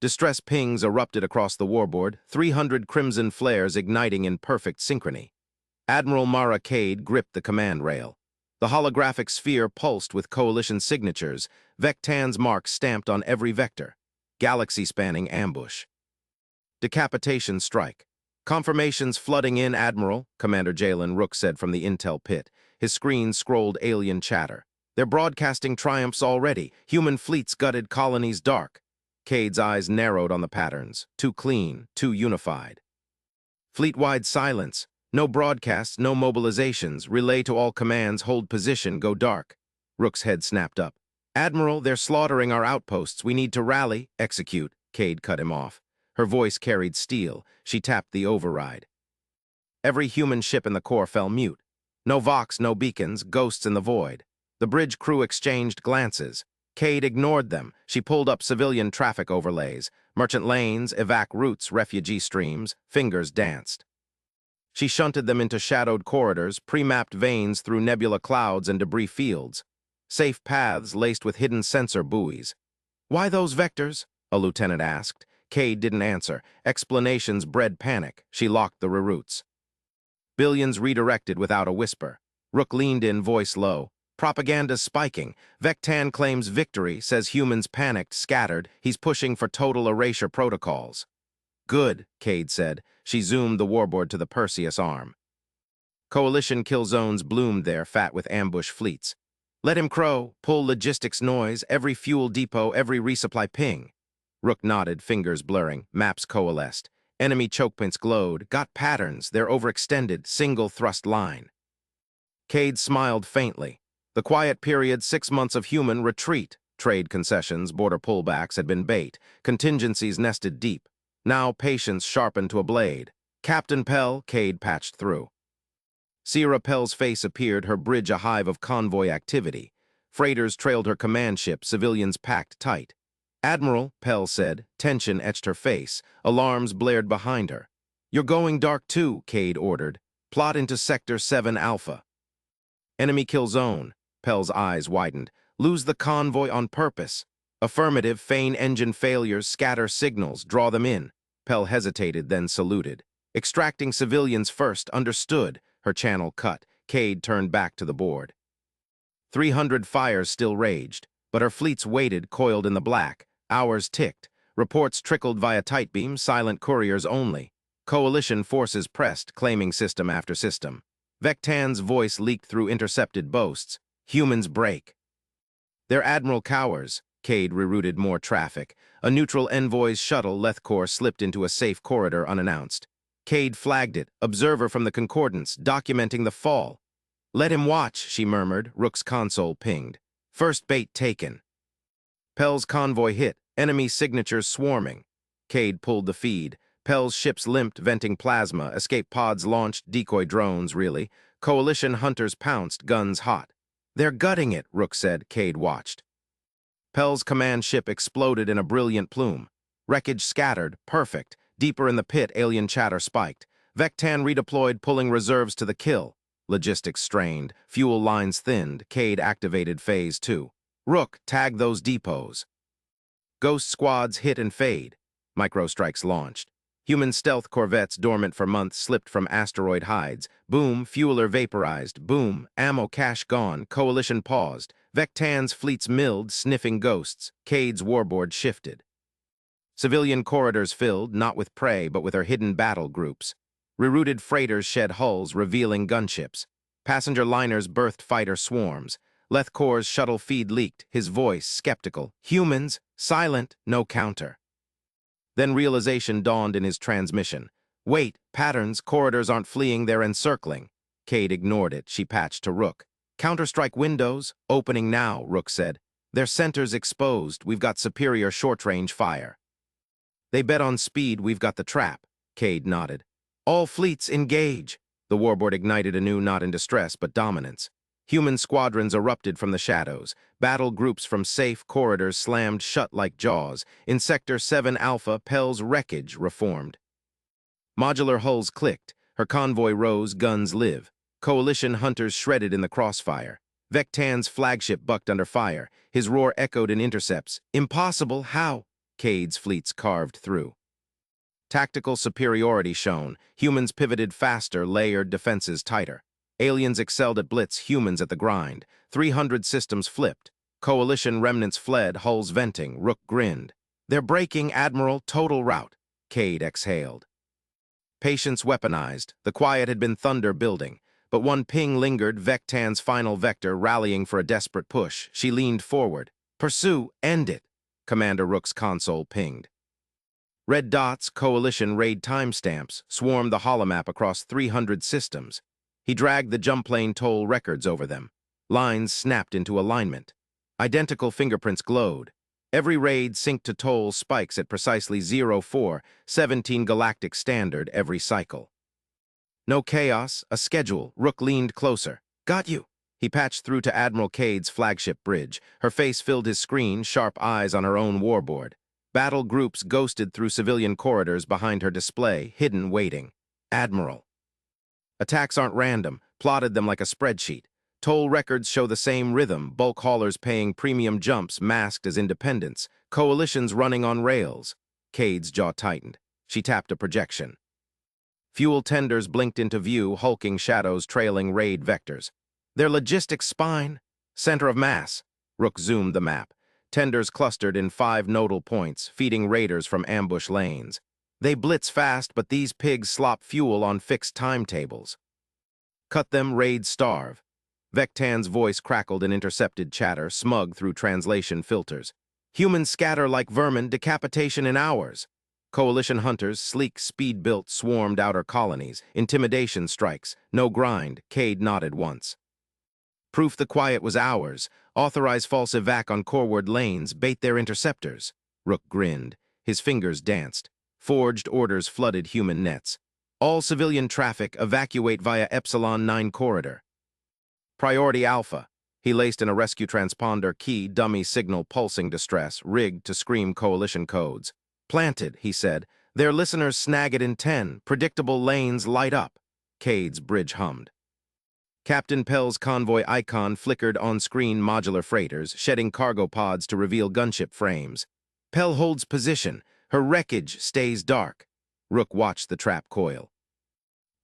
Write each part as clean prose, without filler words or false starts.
Distress pings erupted across the warboard, 300 crimson flares igniting in perfect synchrony. Admiral Mara Cade gripped the command rail. The holographic sphere pulsed with coalition signatures, Vectan's mark stamped on every vector. Galaxy-spanning ambush. Decapitation strike. Confirmations flooding in, Admiral, Commander Jalen Rook said from the intel pit. His screen scrolled alien chatter. They're broadcasting triumphs already. Human fleets gutted colonies dark. Cade's eyes narrowed on the patterns. Too clean, too unified. Fleet-wide silence. No broadcasts, no mobilizations. Relay to all commands, hold position, go dark. Rook's head snapped up. Admiral, they're slaughtering our outposts. We need to rally, execute. Cade cut him off. Her voice carried steel. She tapped the override. Every human ship in the core fell mute. No vox, no beacons, ghosts in the void. The bridge crew exchanged glances. Cade ignored them. She pulled up civilian traffic overlays. Merchant lanes, evac routes, refugee streams. Fingers danced. She shunted them into shadowed corridors, pre-mapped veins through nebula clouds and debris fields. Safe paths laced with hidden sensor buoys. "Why those vectors?" a lieutenant asked. Cade didn't answer. Explanations bred panic. She locked the reroutes. Billions redirected without a whisper. Rook leaned in, voice low. Propaganda's spiking. Vectan claims victory, says humans panicked, scattered. He's pushing for total erasure protocols. Good, Cade said. She zoomed the warboard to the Perseus arm. Coalition kill zones bloomed there, fat with ambush fleets. Let him crow, pull logistics noise, every fuel depot, every resupply ping. Rook nodded, fingers blurring, maps coalesced. Enemy chokepoints glowed, got patterns, they're overextended, single thrust line. Cade smiled faintly. The quiet period, 6 months of human retreat. Trade concessions, border pullbacks had been bait. Contingencies nested deep. Now patience sharpened to a blade. Captain Pell, Cade patched through. Sierra Pell's face appeared, her bridge a hive of convoy activity. Freighters trailed her command ship, civilians packed tight. Admiral, Pell said. Tension etched her face. Alarms blared behind her. You're going dark too, Cade ordered. Plot into Sector 7 Alpha. Enemy kill zone. Pell's eyes widened. Lose the convoy on purpose. Affirmative, feign engine failures, scatter signals, draw them in. Pell hesitated, then saluted. Extracting civilians first, understood. Her channel cut. Cade turned back to the board. 300 fires still raged, but her fleets waited, coiled in the black. Hours ticked. Reports trickled via tight beam, silent couriers only. Coalition forces pressed, claiming system after system. Vectan's voice leaked through intercepted boasts. Humans break. Their admiral cowers. Cade rerouted more traffic. A neutral envoy's shuttle, Lethcor, slipped into a safe corridor unannounced. Cade flagged it, observer from the Concordance, documenting the fall. Let him watch, she murmured. Rook's console pinged. First bait taken. Pell's convoy hit, enemy signatures swarming. Cade pulled the feed. Pell's ships limped, venting plasma. Escape pods launched, decoy drones, really. Coalition hunters pounced, guns hot. They're gutting it, Rook said. Cade watched. Pell's command ship exploded in a brilliant plume. Wreckage scattered, perfect. Deeper in the pit, alien chatter spiked. Vectan redeployed, pulling reserves to the kill. Logistics strained, fuel lines thinned. Cade activated Phase 2. Rook, tag those depots. Ghost squads hit and fade. Microstrikes launched. Human stealth corvettes dormant for months slipped from asteroid hides. Boom, fueler vaporized. Boom, ammo cache gone. Coalition paused. Vectan's fleets milled, sniffing ghosts. Cade's warboard shifted. Civilian corridors filled, not with prey, but with her hidden battle groups. Rerouted freighters shed hulls, revealing gunships. Passenger liners birthed fighter swarms. Lethcor's shuttle feed leaked, his voice skeptical. Humans, silent, no counter. Then realization dawned in his transmission. Wait, patterns, corridors aren't fleeing, they're encircling. Cade ignored it, she patched to Rook. Counterstrike windows, opening now, Rook said. Their centers exposed, we've got superior short-range fire. They bet on speed, we've got the trap. Cade nodded. All fleets engage. The warboard ignited anew, not in distress, but dominance. Human squadrons erupted from the shadows. Battle groups from safe corridors slammed shut like jaws. In Sector 7 Alpha, Pell's wreckage reformed. Modular hulls clicked. Her convoy rose, guns live. Coalition hunters shredded in the crossfire. Vectan's flagship bucked under fire. His roar echoed in intercepts. Impossible, how? Cade's fleets carved through. Tactical superiority shown. Humans pivoted faster, layered defenses tighter. Aliens excelled at blitz, humans at the grind. 300 systems flipped. Coalition remnants fled, hulls venting. Rook grinned. "They're breaking, Admiral, total rout." Cade exhaled. Patience weaponized. The quiet had been thunder building. But one ping lingered, Vectan's final vector rallying for a desperate push. She leaned forward. "Pursue, end it," Commander Rook's console pinged. Red dots, Coalition raid timestamps, swarmed the holomap across 300 systems. He dragged the jump plane toll records over them. Lines snapped into alignment. Identical fingerprints glowed. Every raid synced to toll spikes at precisely 0417 Galactic Standard every cycle. No chaos, a schedule. Rook leaned closer. "Got you." He patched through to Admiral Cade's flagship bridge. Her face filled his screen, sharp eyes on her own warboard. Battle groups ghosted through civilian corridors behind her display, hidden, waiting. "Admiral." Attacks aren't random, plotted them like a spreadsheet. Toll records show the same rhythm, bulk haulers paying premium jumps masked as independents, coalitions running on rails. Cade's jaw tightened. She tapped a projection. Fuel tenders blinked into view, hulking shadows trailing raid vectors. Their logistics spine, center of mass. Rook zoomed the map. Tenders clustered in 5 nodal points, feeding raiders from ambush lanes. They blitz fast, but these pigs slop fuel on fixed timetables. "Cut them, raids starve." Vectan's voice crackled in intercepted chatter, smug through translation filters. "Humans scatter like vermin, decapitation in hours." Coalition hunters, sleek, speed-built, swarmed outer colonies. Intimidation strikes, no grind. Cade nodded once. "Proof the quiet was ours. Authorize false evac on coreward lanes, bait their interceptors." Rook grinned. His fingers danced. Forged orders flooded human nets. "All civilian traffic, evacuate via Epsilon 9 corridor." Priority Alpha. He laced in a rescue transponder key, dummy signal pulsing distress, rigged to scream coalition codes. "Planted," he said. "Their listeners snag it in 10. Predictable lanes light up." Cade's bridge hummed. Captain Pell's convoy icon flickered on-screen modular freighters, shedding cargo pods to reveal gunship frames. Pell holds position. Her wreckage stays dark. Rook watched the trap coil.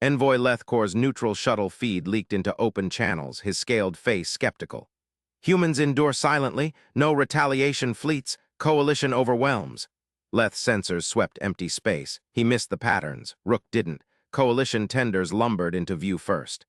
Envoy Lethcor's neutral shuttle feed leaked into open channels, his scaled face skeptical. "Humans endure silently, no retaliation fleets, coalition overwhelms." Leth's sensors swept empty space. He missed the patterns. Rook didn't. Coalition tenders lumbered into view first.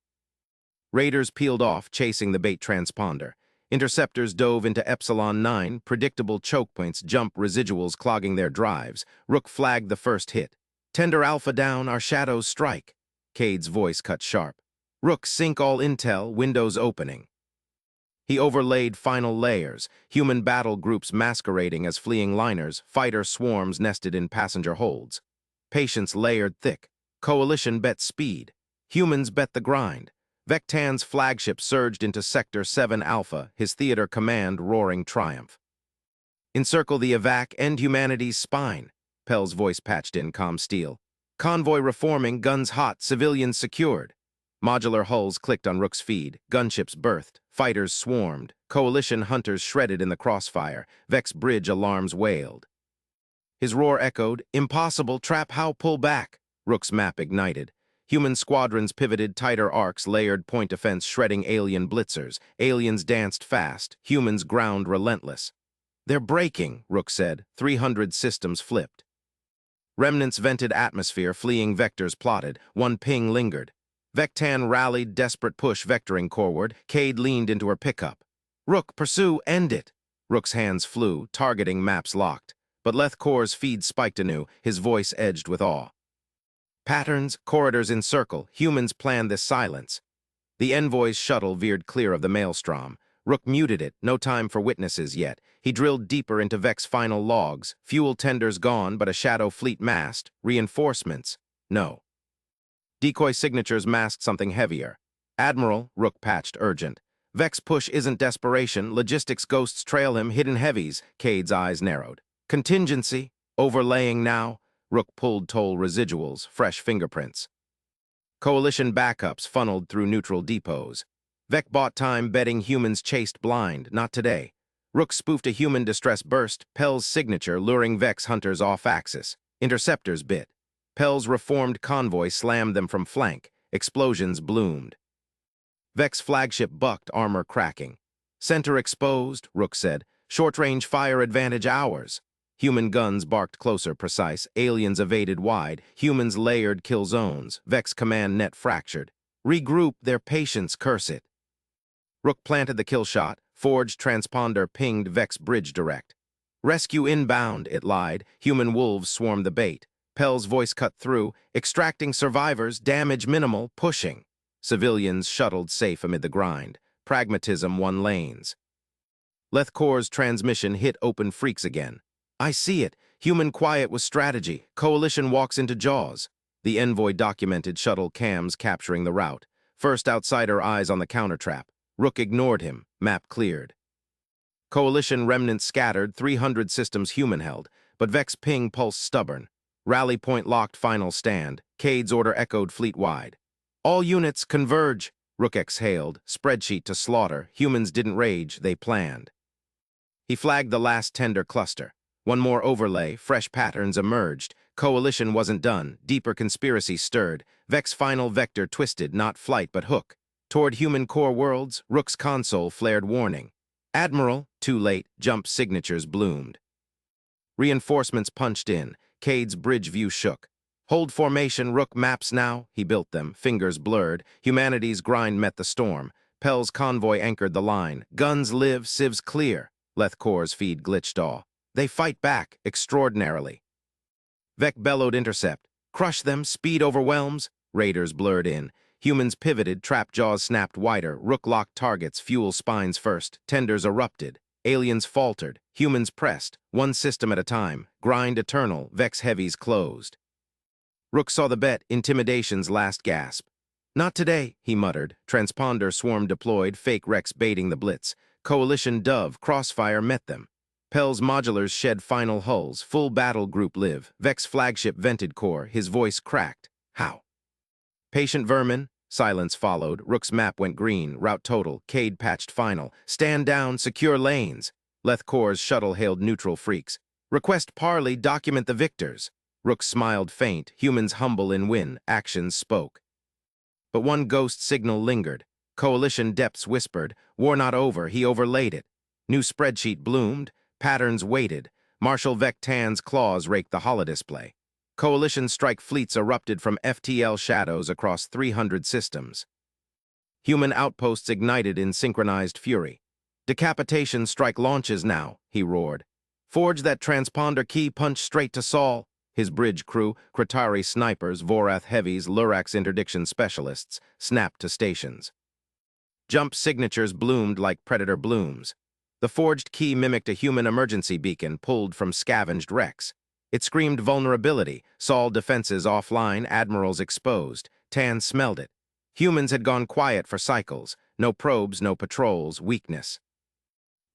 Raiders peeled off, chasing the bait transponder. Interceptors dove into Epsilon 9, predictable choke points jump residuals clogging their drives. Rook flagged the first hit. "Tender Alpha down, our shadows strike." Cade's voice cut sharp. "Rook, sync all intel, windows opening." He overlaid final layers, human battle groups masquerading as fleeing liners, fighter swarms nested in passenger holds. Patience layered thick. Coalition bet speed. Humans bet the grind. Vectan's flagship surged into Sector 7 Alpha, his theater command roaring triumph. "Encircle the evac, end humanity's spine." Pell's voice patched in calm steel. "Convoy reforming, guns hot, civilians secured." Modular hulls clicked on Rook's feed, gunships berthed, fighters swarmed, coalition hunters shredded in the crossfire, Vex bridge alarms wailed. His roar echoed, "Impossible, trap how, pull back." Rook's map ignited. Human squadrons pivoted tighter arcs, layered point defense shredding alien blitzers. Aliens danced fast, humans ground relentless. "They're breaking," Rook said. 300 systems flipped. Remnants vented atmosphere, fleeing vectors plotted. One ping lingered. Vectan rallied, desperate push vectoring coreward. Cade leaned into her pickup. "Rook, pursue, end it." Rook's hands flew, targeting maps locked. But Lethcor's feed spiked anew, his voice edged with awe. "Patterns, corridors in circle, humans plan this silence." The envoy's shuttle veered clear of the maelstrom. Rook muted it, no time for witnesses yet. He drilled deeper into Vec's final logs. Fuel tenders gone, but a shadow fleet massed. Reinforcements? No. Decoy signatures masked something heavier. "Admiral," Rook patched, urgent. "Vec's push isn't desperation. Logistics ghosts trail him, hidden heavies." Cade's eyes narrowed. "Contingency? Overlaying now?" Rook pulled toll residuals, fresh fingerprints. Coalition backups funneled through neutral depots. Vec bought time betting humans chased blind, not today. Rook spoofed a human distress burst, Pell's signature luring Vex hunters off axis. Interceptors bit. Pell's reformed convoy slammed them from flank. Explosions bloomed. Vex flagship bucked, armor cracking. Center exposed, Rook said. Short-range fire advantage ours. Human guns barked closer, precise. Aliens evaded wide. Humans layered kill zones. Vex command net fractured. Regroup, their patience, curse it. Rook planted the kill shot. Forged transponder pinged Vex bridge direct. Rescue inbound, it lied. Human wolves swarmed the bait. Pell's voice cut through. Extracting survivors, damage minimal, pushing. Civilians shuttled safe amid the grind. Pragmatism won lanes. Lethcor's transmission hit open freaks again. I see it. Human quiet was strategy. Coalition walks into jaws. The envoy documented shuttle cams capturing the route. First outsider eyes on the countertrap. Rook ignored him. Map cleared. Coalition remnants scattered, 300 systems human held, but Vex ping pulsed stubborn. Rally point locked, final stand. Cade's order echoed fleet-wide. All units converge, Rook exhaled, spreadsheet to slaughter. Humans didn't rage, they planned. He flagged the last tender cluster. One more overlay, fresh patterns emerged. Coalition wasn't done, deeper conspiracy stirred. Vex final vector twisted, not flight but hook. Toward human core worlds, Rook's console flared warning. Admiral, too late, jump signatures bloomed. Reinforcements punched in. Cade's bridge view shook. Hold formation, Rook maps now. He built them, fingers blurred. Humanity's grind met the storm. Pell's convoy anchored the line. Guns live, civs clear. Lethcor's feed glitched awe. They fight back, extraordinarily. Vec bellowed intercept. Crush them, speed overwhelms. Raiders blurred in. Humans pivoted, trap jaws snapped wider. Rook locked targets, fuel spines first. Tenders erupted. Aliens faltered. Humans pressed. One system at a time. Grind eternal. Vex heavies closed. Rook saw the bet, intimidation's last gasp. Not today, he muttered. Transponder swarm deployed, fake Rex baiting the blitz. Coalition Dove, Crossfire met them. Pell's modulars shed final hulls. Full battle group live. Vex flagship vented core. His voice cracked. How? Patient vermin. Silence followed. Rook's map went green. Route total. Cade patched final. Stand down. Secure lanes. Lethcor's shuttle hailed neutral freaks. Request parley. Document the victors. Rook smiled faint. Humans humble in win. Actions spoke. But one ghost signal lingered. Coalition depths whispered. War not over. He overlaid it. New spreadsheet bloomed. Patterns waited. Marshal Vectan's claws raked the holodisplay. Coalition strike fleets erupted from FTL shadows across 300 systems. Human outposts ignited in synchronized fury. Decapitation strike launches now, he roared. Forge that transponder key, punch straight to Saul. His bridge crew, Kratari snipers, Vorath heavies, Lurax interdiction specialists, snapped to stations. Jump signatures bloomed like predator blooms. The forged key mimicked a human emergency beacon pulled from scavenged wrecks. It screamed vulnerability. Saul defenses offline, admirals exposed. Tan smelled it. Humans had gone quiet for cycles. No probes, no patrols, weakness.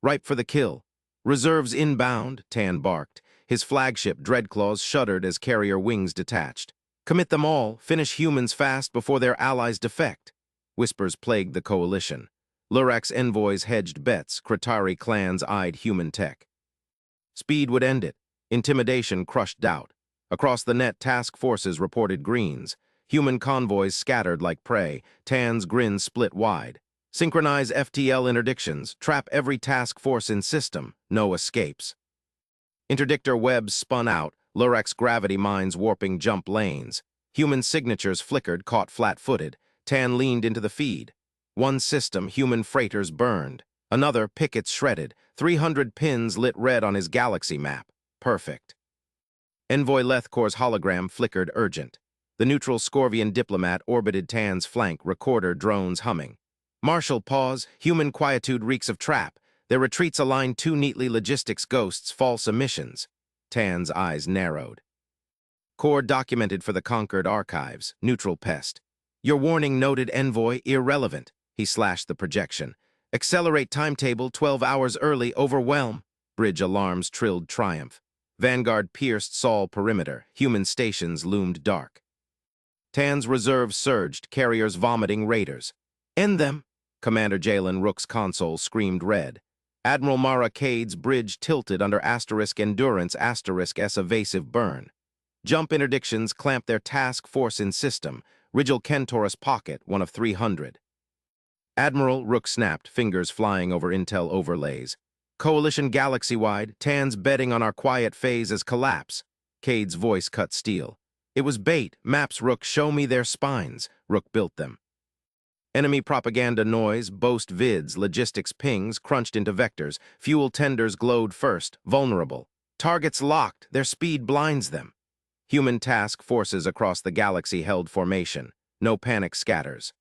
Ripe for the kill. Reserves inbound, Tan barked. His flagship, Dreadclaws, shuddered as carrier wings detached. Commit them all, finish humans fast before their allies defect. Whispers plagued the coalition. Lurax envoys hedged bets. Kratari clans eyed human tech. Speed would end it. Intimidation crushed doubt. Across the net, task forces reported greens. Human convoys scattered like prey. Tan's grin split wide. Synchronize FTL interdictions. Trap every task force in system. No escapes. Interdictor webs spun out. Lurax gravity mines warping jump lanes. Human signatures flickered, caught flat-footed. Tan leaned into the feed. One system, human freighters burned. Another, pickets shredded. 300 pins lit red on his galaxy map. Perfect. Envoy Lethcor's hologram flickered urgent. The neutral Scorvian diplomat orbited Tan's flank, recorder drones humming. Marshal pause, human quietude reeks of trap. Their retreats aligned too neatly, logistics ghosts, false emissions. Tan's eyes narrowed. Core documented for the conquered archives, neutral pest. Your warning noted, envoy, irrelevant. He slashed the projection. Accelerate timetable 12 hours early, overwhelm. Bridge alarms trilled triumph. Vanguard pierced Saul perimeter. Human stations loomed dark. Tan's reserves surged, carriers vomiting raiders. End them! Commander Jalen Rook's console screamed red. Admiral Mara Cade's bridge tilted under *endurance *s evasive burn. Jump interdictions clamped their task force in system, Rigel Kentorus pocket, one of 300. Admiral Rook snapped, fingers flying over intel overlays. Coalition galaxy-wide, Tan's betting on our quiet phase as collapse. Cade's voice cut steel. It was bait, maps Rook, show me their spines. Rook built them. Enemy propaganda noise, boast vids, logistics pings, crunched into vectors. Fuel tenders glowed first, vulnerable. Targets locked, their speed blinds them. Human task forces across the galaxy held formation. No panic scatters.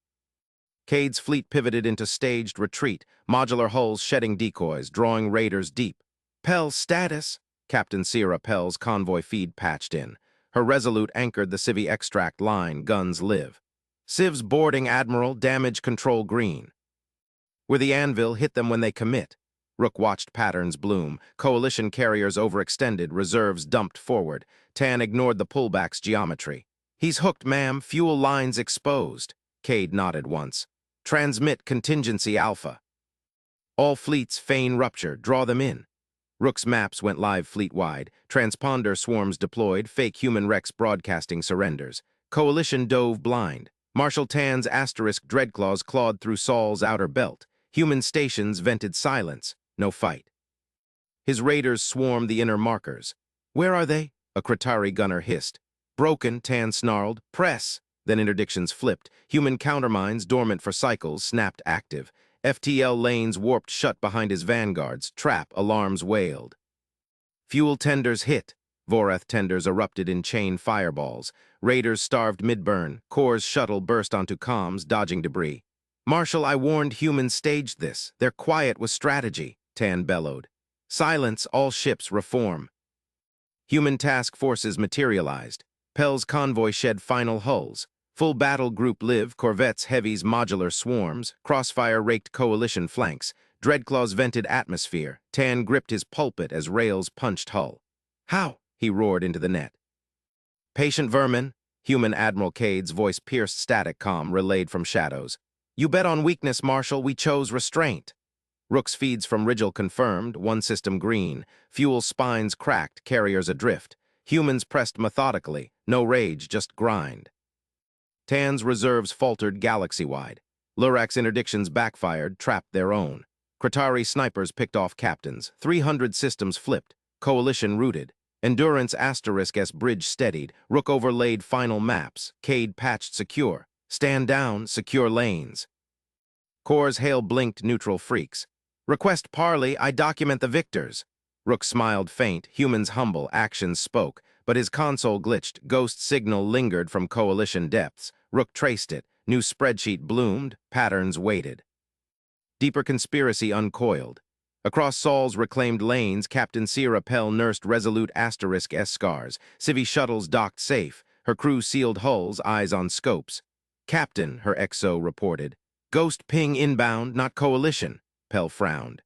Cade's fleet pivoted into staged retreat, modular hulls shedding decoys, drawing raiders deep. Pell status. Captain Sierra Pell's convoy feed patched in. Her Resolute anchored the Civi extract line, guns live. Civs boarding Admiral, damage control green. Where the anvil hit them when they commit. Rook watched patterns bloom, coalition carriers overextended, reserves dumped forward. Tan ignored the pullback's geometry. He's hooked, ma'am, fuel lines exposed. Cade nodded once. Transmit contingency alpha. All fleets feign rupture, draw them in. Rook's maps went live fleet-wide. Transponder swarms deployed, fake human Rex broadcasting surrenders. Coalition dove blind. Marshal Tan's *Dreadclaws clawed through Saul's outer belt. Human stations vented silence, no fight. His raiders swarmed the inner markers. Where are they? A Kratari gunner hissed. Broken, Tan snarled. Press! Then interdictions flipped. Human countermines, dormant for cycles, snapped active. FTL lanes warped shut behind his vanguards. Trap alarms wailed. Fuel tenders hit. Vorath tenders erupted in chain fireballs. Raiders starved mid-burn. Core's shuttle burst onto comms, dodging debris. Marshal, I warned humans staged this. Their quiet was strategy, Tan bellowed. Silence, all ships reform. Human task forces materialized. Pell's convoy shed final hulls. Full battle group live, corvettes, heavies, modular swarms. Crossfire raked coalition flanks. Dreadclaws vented atmosphere. Tan gripped his pulpit as rails punched hull. How? He roared into the net. Patient vermin. Human Admiral Cade's voice pierced static comm relayed from shadows. You bet on weakness, Marshal. We chose restraint. Rook's feeds from Rigel confirmed, one system green. Fuel spines cracked, carriers adrift. Humans pressed methodically. No rage, just grind. Tan's reserves faltered galaxy-wide. Lurak's interdictions backfired, trapped their own. Kratari snipers picked off captains. 300 systems flipped. Coalition rooted. Endurance *S bridge steadied. Rook overlaid final maps. Cade patched secure. Stand down, secure lanes. Core's hail blinked neutral freaks. Request parley, I document the victors. Rook smiled faint, humans humble, actions spoke, but his console glitched, ghost signal lingered from coalition depths. Rook traced it, new spreadsheet bloomed, patterns waited. Deeper conspiracy uncoiled. Across Saul's reclaimed lanes, Captain Sierra Pell nursed Resolute *S scars. Civi shuttles docked safe, her crew sealed hulls, eyes on scopes. Captain, her XO reported. Ghost ping inbound, not coalition. Pell frowned.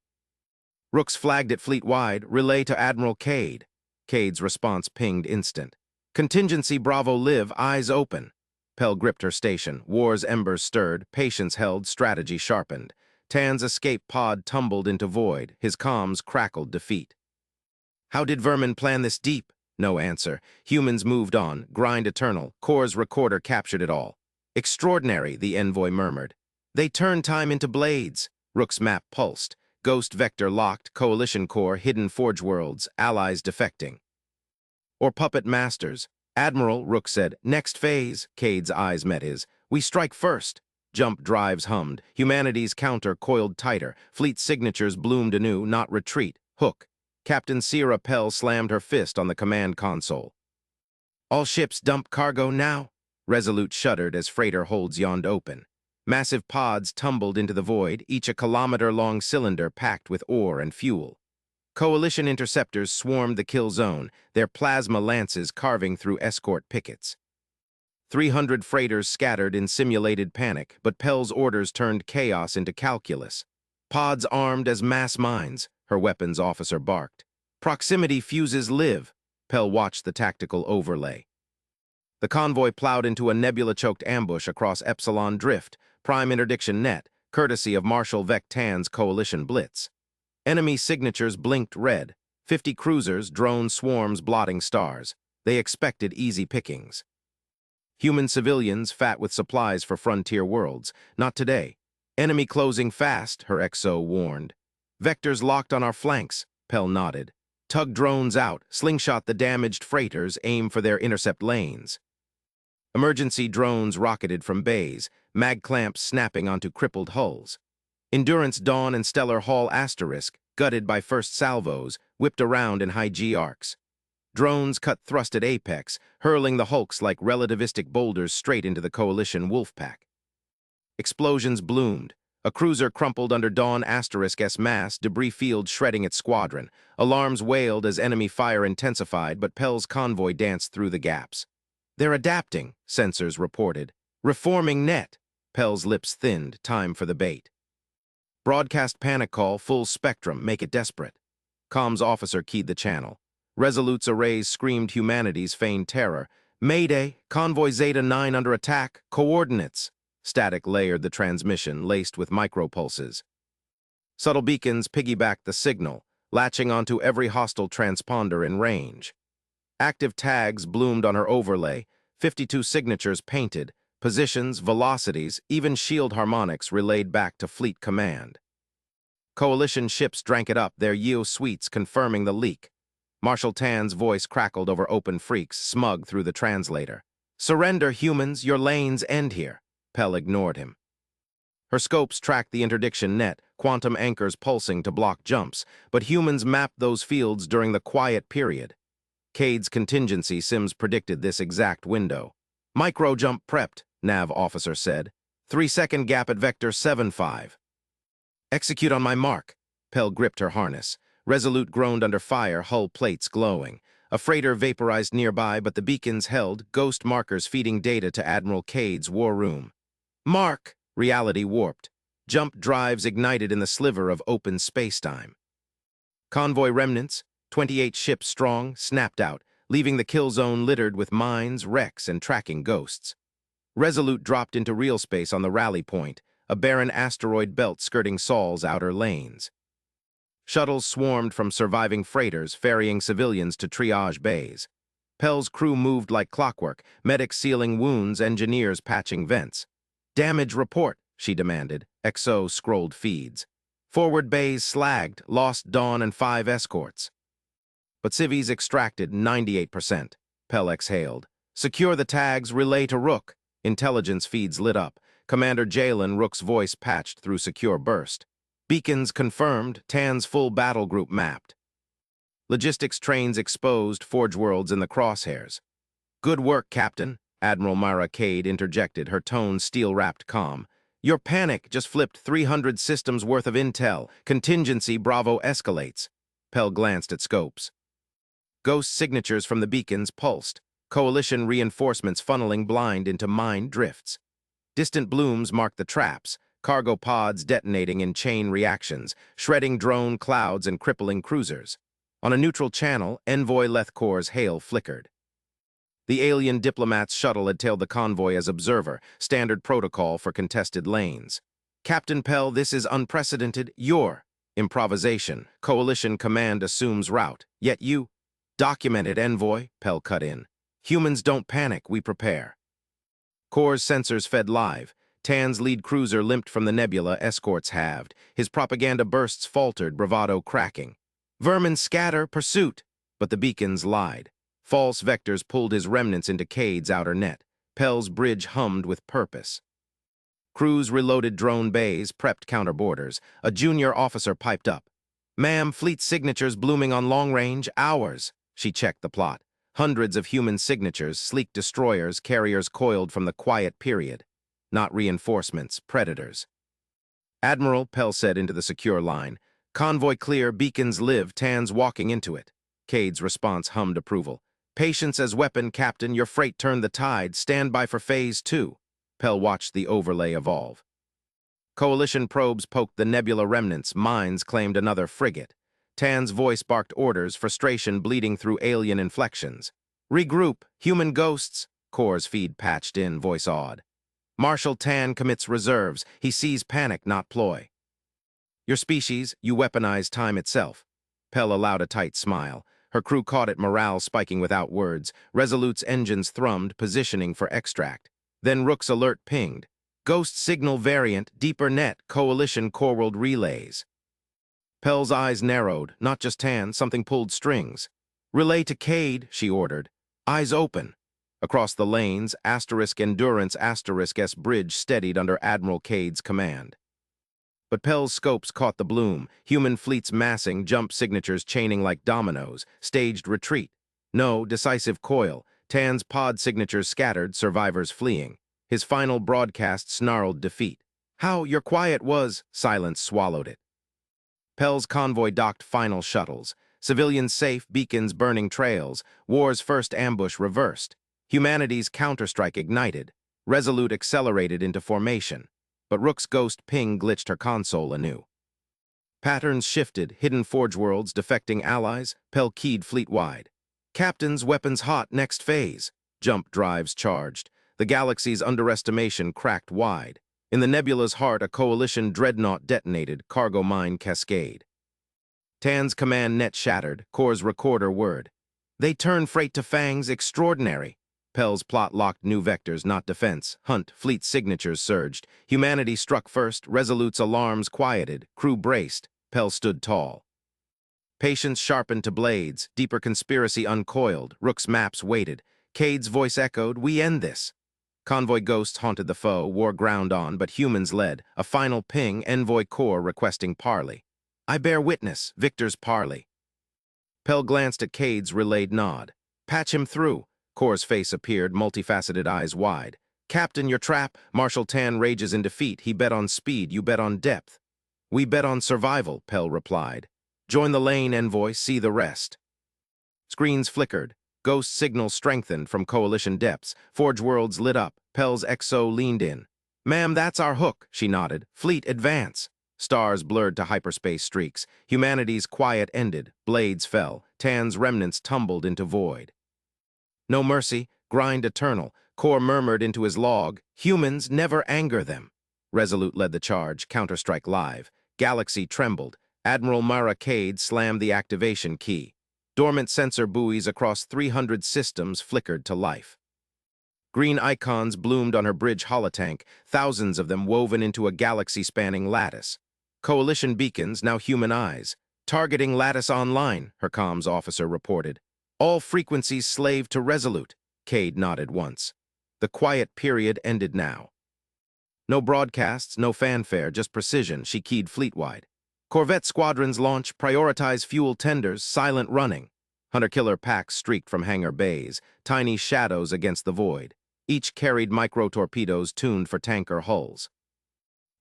Rooks flagged it fleet-wide, relay to Admiral Cade. Cade's response pinged instant. Contingency Bravo live, eyes open. Pell gripped her station, war's embers stirred, patience held, strategy sharpened. Tan's escape pod tumbled into void, his comms crackled defeat. How did Vermin plan this deep? No answer. Humans moved on, grind eternal, Core's recorder captured it all. Extraordinary, the envoy murmured. They turned time into blades. Rook's map pulsed. Ghost vector locked, coalition core, hidden forge worlds, allies defecting. Or puppet masters. Admiral, Rook said, next phase. Cade's eyes met his. We strike first. Jump drives hummed. Humanity's counter coiled tighter. Fleet signatures bloomed anew, not retreat. Hook. Captain Sierra Pell slammed her fist on the command console. All ships dump cargo now. Resolute shuddered as freighter holds yawned open. Massive pods tumbled into the void, each a kilometer-long cylinder packed with ore and fuel. Coalition interceptors swarmed the kill zone, their plasma lances carving through escort pickets. 300 freighters scattered in simulated panic, but Pell's orders turned chaos into calculus. Pods armed as mass mines, her weapons officer barked. Proximity fuses live. Pell watched the tactical overlay. The convoy plowed into a nebula-choked ambush across Epsilon Drift, prime interdiction net, courtesy of Marshal Vec Tan's coalition blitz. Enemy signatures blinked red. 50 cruisers, drone swarms blotting stars. They expected easy pickings. Human civilians fat with supplies for frontier worlds. Not today. Enemy closing fast, her XO warned. Vectors locked on our flanks, Pell nodded. Tug drones out, slingshot the damaged freighters, aim for their intercept lanes. Emergency drones rocketed from bays, mag clamps snapping onto crippled hulls. Endurance Dawn and Stellar Hall Asterisk, gutted by first salvos, whipped around in high G arcs. Drones cut thrust at apex, hurling the hulks like relativistic boulders straight into the coalition wolfpack. Explosions bloomed. A cruiser crumpled under Dawn Asterisk's mass, debris field shredding its squadron. Alarms wailed as enemy fire intensified, but Pell's convoy danced through the gaps. They're adapting, sensors reported. Reforming net. Pell's lips thinned, time for the bait. Broadcast panic call, full spectrum, make it desperate. Comms officer keyed the channel. Resolute's arrays screamed humanity's feigned terror. Mayday, convoy Zeta 9 under attack, coordinates. Static layered the transmission, laced with micropulses. Subtle beacons piggybacked the signal, latching onto every hostile transponder in range. Active tags bloomed on her overlay, 52 signatures painted, positions, velocities, even shield harmonics relayed back to Fleet Command. Coalition ships drank it up, their Yeo suites confirming the leak. Marshal Tan's voice crackled over open freaks, smug through the translator. Surrender, humans, your lanes end here. Pell ignored him. Her scopes tracked the interdiction net, quantum anchors pulsing to block jumps, but humans mapped those fields during the quiet period. Cade's contingency sims predicted this exact window. Micro-jump prepped, Nav officer said. 3-second gap at vector 7-5. Execute on my mark. Pell gripped her harness. Resolute groaned under fire, hull plates glowing. A freighter vaporized nearby, but the beacons held, ghost markers feeding data to Admiral Cade's war room. Mark! Reality warped. Jump drives ignited in the sliver of open spacetime. Convoy remnants, 28 ships strong, snapped out, leaving the kill zone littered with mines, wrecks, and tracking ghosts. Resolute dropped into real space on the rally point, a barren asteroid belt skirting Sol's outer lanes. Shuttles swarmed from surviving freighters, ferrying civilians to triage bays. Pell's crew moved like clockwork, medics sealing wounds, engineers patching vents. Damage report, she demanded. XO scrolled feeds. Forward bays slagged, lost Dawn and 5 escorts. But civies extracted 98%. Pell exhaled. Secure the tags, relay to Rook. Intelligence feeds lit up. Commander Jalen, Rook's voice patched through secure burst. Beacons confirmed, Tan's full battle group mapped. Logistics trains exposed, Forge Worlds in the crosshairs. Good work, Captain, Admiral Mara Cade interjected, her tone steel-wrapped calm. Your panic just flipped 300 systems worth of intel. Contingency Bravo escalates. Pell glanced at scopes. Ghost signatures from the beacons pulsed. Coalition reinforcements funneling blind into mine drifts. Distant blooms marked the traps. Cargo pods detonating in chain reactions, shredding drone clouds and crippling cruisers. On a neutral channel, Envoy Lethcor's hail flickered. The alien diplomat's shuttle had tailed the convoy as observer, standard protocol for contested lanes. Captain Pell, this is unprecedented. Your improvisation. Coalition command assumes route. Yet you documented, Envoy, Pell cut in. Humans don't panic, we prepare. Core's sensors fed live. Tan's lead cruiser limped from the nebula, escorts halved. His propaganda bursts faltered, bravado cracking. Vermin scatter, pursuit! But the beacons lied. False vectors pulled his remnants into Cade's outer net. Pell's bridge hummed with purpose. Crews reloaded drone bays, prepped counter borders. A junior officer piped up. Ma'am, fleet signatures blooming on long range, ours. She checked the plot. Hundreds of human signatures, sleek destroyers, carriers coiled from the quiet period. Not reinforcements, predators. Admiral, Pell said into the secure line. Convoy clear, beacons live, Tan's walking into it. Cade's response hummed approval. Patience as weapon, Captain, your freight turned the tide, stand by for phase 2. Pell watched the overlay evolve. Coalition probes poked the nebula remnants, mines claimed another frigate. Tan's voice barked orders, frustration bleeding through alien inflections. Regroup, human ghosts, Core's feed patched in, voice awed. Marshal Tan commits reserves. He sees panic, not ploy. Your species, you weaponize time itself. Pell allowed a tight smile. Her crew caught it, morale spiking without words. Resolute's engines thrummed, positioning for extract. Then Rook's alert pinged. Ghost signal variant, deeper net, coalition core-world relays. Pell's eyes narrowed, not just tan, something pulled strings. Relay to Cade, she ordered. Eyes open. Across the lanes, *Endurance *S bridge steadied under Admiral Cade's command. But Pell's scopes caught the bloom, human fleets massing, jump signatures chaining like dominoes, staged retreat. No, decisive coil, Tan's pod signatures scattered, survivors fleeing. His final broadcast snarled defeat. How your quiet was, silence swallowed it. Pell's convoy docked final shuttles. Civilians safe, beacons burning trails. War's first ambush reversed. Humanity's counterstrike ignited. Resolute accelerated into formation. But Rook's ghost ping glitched her console anew. Patterns shifted, hidden forge worlds, defecting allies, Pell keyed fleet-wide. Captains, weapons hot, next phase. Jump drives charged. The galaxy's underestimation cracked wide. In the nebula's heart, a coalition dreadnought detonated, cargo mine cascade. Tan's command net shattered, Core's recorder word. They turn freight to fangs, extraordinary. Pell's plot locked new vectors, not defense. Hunt, fleet signatures surged. Humanity struck first, Resolute's alarms quieted. Crew braced. Pell stood tall. Patience sharpened to blades. Deeper conspiracy uncoiled. Rook's maps waited. Cade's voice echoed, we end this. Convoy ghosts haunted the foe, war ground on, but humans led. A final ping, envoy core requesting parley. I bear witness, victor's parley. Pell glanced at Cade's relayed nod. Patch him through. Core's face appeared, multifaceted eyes wide. Captain, your trap. Marshal Tan rages in defeat. He bet on speed, you bet on depth. We bet on survival, Pell replied. Join the lane, envoy, see the rest. Screens flickered. Ghost signals strengthened from coalition depths. Forge worlds lit up. Pell's XO leaned in. Ma'am, that's our hook, she nodded. Fleet, advance. Stars blurred to hyperspace streaks. Humanity's quiet ended. Blades fell. Tan's remnants tumbled into void. No mercy, grind eternal. Core murmured into his log. Humans never anger them. Resolute led the charge, counterstrike live. Galaxy trembled. Admiral Mara Cade slammed the activation key. Dormant sensor buoys across 300 systems flickered to life. Green icons bloomed on her bridge holotank, thousands of them woven into a galaxy-spanning lattice. Coalition beacons, now human eyes. Targeting lattice online, her comms officer reported. All frequencies slave to Resolute, Cade nodded once. The quiet period ended now. No broadcasts, no fanfare, just precision, she keyed fleet-wide. Corvette squadrons launch, prioritize fuel tenders, silent running. Hunter-killer packs streaked from hangar bays, tiny shadows against the void. Each carried micro-torpedoes tuned for tanker hulls.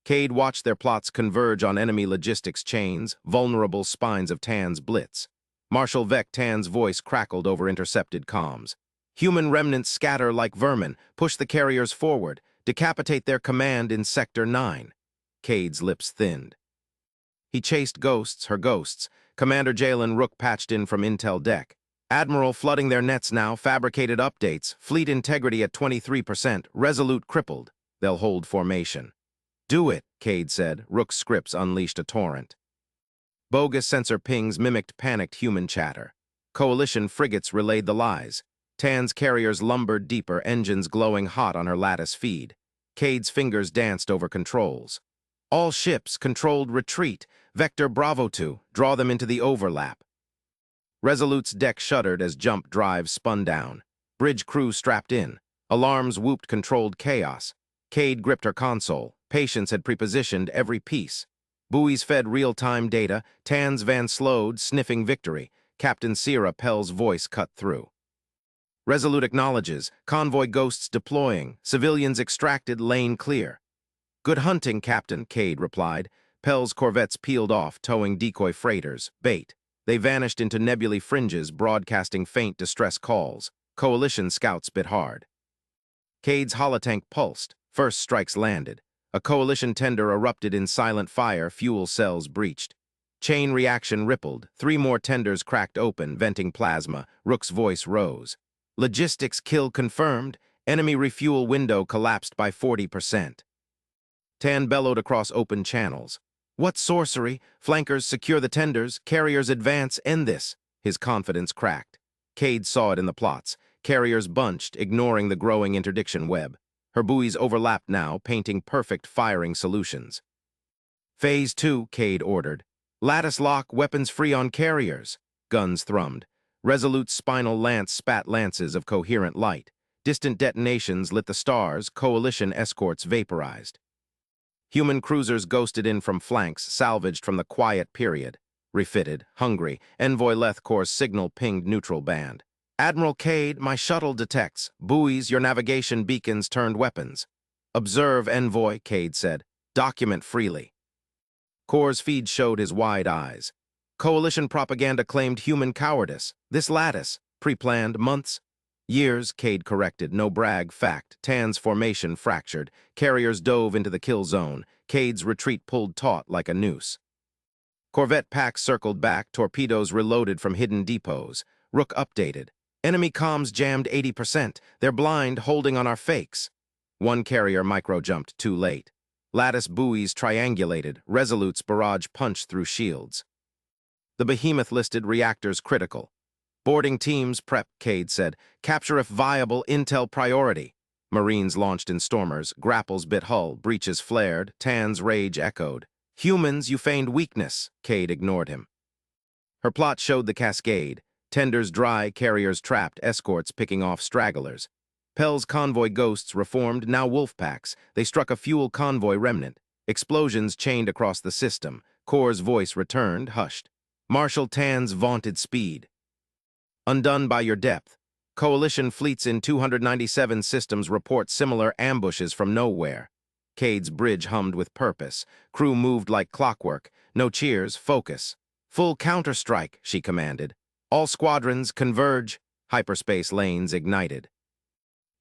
Cade watched their plots converge on enemy logistics chains, vulnerable spines of Tan's blitz. Marshal Vec Tan's voice crackled over intercepted comms. Human remnants scatter like vermin, push the carriers forward, decapitate their command in Sector 9. Cade's lips thinned. He chased ghosts, her ghosts. Commander Jalen Rook patched in from Intel deck. Admiral flooding their nets now, fabricated updates, fleet integrity at 23%, Resolute crippled. They'll hold formation. Do it, Cade said. Rook's scripts unleashed a torrent. Bogus sensor pings mimicked panicked human chatter. Coalition frigates relayed the lies. Tan's carriers lumbered deeper, engines glowing hot on her lattice feed. Cade's fingers danced over controls. All ships, controlled retreat. Vector Bravo 2, draw them into the overlap. Resolute's deck shuddered as jump drives spun down. Bridge crew strapped in. Alarms whooped controlled chaos. Cade gripped her console. Patience had prepositioned every piece. Buoys fed real-time data. Tan's van slowed, sniffing victory. Captain Sierra Pell's voice cut through. Resolute acknowledges. Convoy ghosts deploying. Civilians extracted, lane clear. Good hunting, Captain, Cade replied. Pell's corvettes peeled off, towing decoy freighters, bait. They vanished into nebulae fringes, broadcasting faint distress calls. Coalition scouts bit hard. Cade's holotank pulsed. First strikes landed. A coalition tender erupted in silent fire, fuel cells breached. Chain reaction rippled. 3 more tenders cracked open, venting plasma. Rook's voice rose. Logistics kill confirmed. Enemy refuel window collapsed by 40%. Tan bellowed across open channels. What sorcery? Flankers secure the tenders, carriers advance, end this. His confidence cracked. Cade saw it in the plots. Carriers bunched, ignoring the growing interdiction web. Her buoys overlapped now, painting perfect firing solutions. Phase 2, Cade ordered. Lattice lock, weapons free on carriers. Guns thrummed. Resolute spinal lance spat lances of coherent light. Distant detonations lit the stars, coalition escorts vaporized. Human cruisers ghosted in from flanks, salvaged from the quiet period. Refitted, hungry, Envoy Lethcor's signal pinged neutral band. Admiral Cade, my shuttle detects. Buoys, your navigation beacons turned weapons. Observe, Envoy, Cade said. Document freely. Cor's feed showed his wide eyes. Coalition propaganda claimed human cowardice. This lattice, pre-planned, months. Years, Cade corrected, no brag, fact. Tan's formation fractured. Carriers dove into the kill zone. Cade's retreat pulled taut like a noose. Corvette packs circled back, torpedoes reloaded from hidden depots. Rook updated. Enemy comms jammed 80%. They're blind, holding on our fakes. One carrier micro-jumped too late. Lattice buoys triangulated. Resolute's barrage punched through shields. The behemoth listed reactors critical. Boarding teams prep, Cade said. Capture if viable, intel priority. Marines launched in stormers. Grapples bit hull. Breaches flared. Tan's rage echoed. Humans, you feigned weakness. Cade ignored him. Her plot showed the cascade. Tenders dry, carriers trapped, escorts picking off stragglers. Pell's convoy ghosts reformed, now wolf packs. They struck a fuel convoy remnant. Explosions chained across the system. Cor's voice returned, hushed. Marshal Tan's vaunted speed. Undone by your depth. Coalition fleets in 297 systems report similar ambushes from nowhere. Cade's bridge hummed with purpose. Crew moved like clockwork. No cheers, focus. Full counterstrike, she commanded. All squadrons converge. Hyperspace lanes ignited.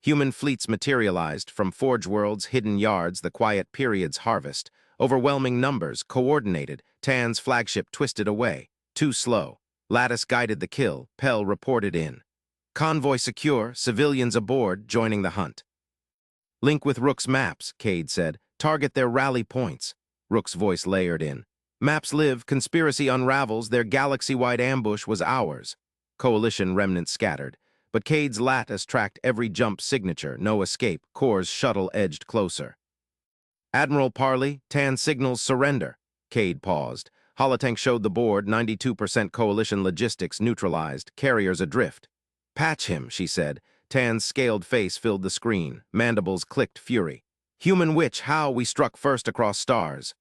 Human fleets materialized from Forge World's hidden yards, the quiet period's harvest. Overwhelming numbers, coordinated. Tan's flagship twisted away. Too slow. Lattice guided the kill. Pell reported in. Convoy secure, civilians aboard, joining the hunt. Link with Rook's maps, Cade said. Target their rally points. Rook's voice layered in. Maps live, conspiracy unravels, their galaxy-wide ambush was ours. Coalition remnants scattered. But Cade's lattice tracked every jump signature, no escape. Cor's shuttle edged closer. Admiral Parley, Tan signals surrender. Cade paused. Holotank showed the board, 92% coalition logistics neutralized, carriers adrift. Patch him, she said. Tan's scaled face filled the screen. Mandibles clicked fury. Human witch, how we struck first across stars.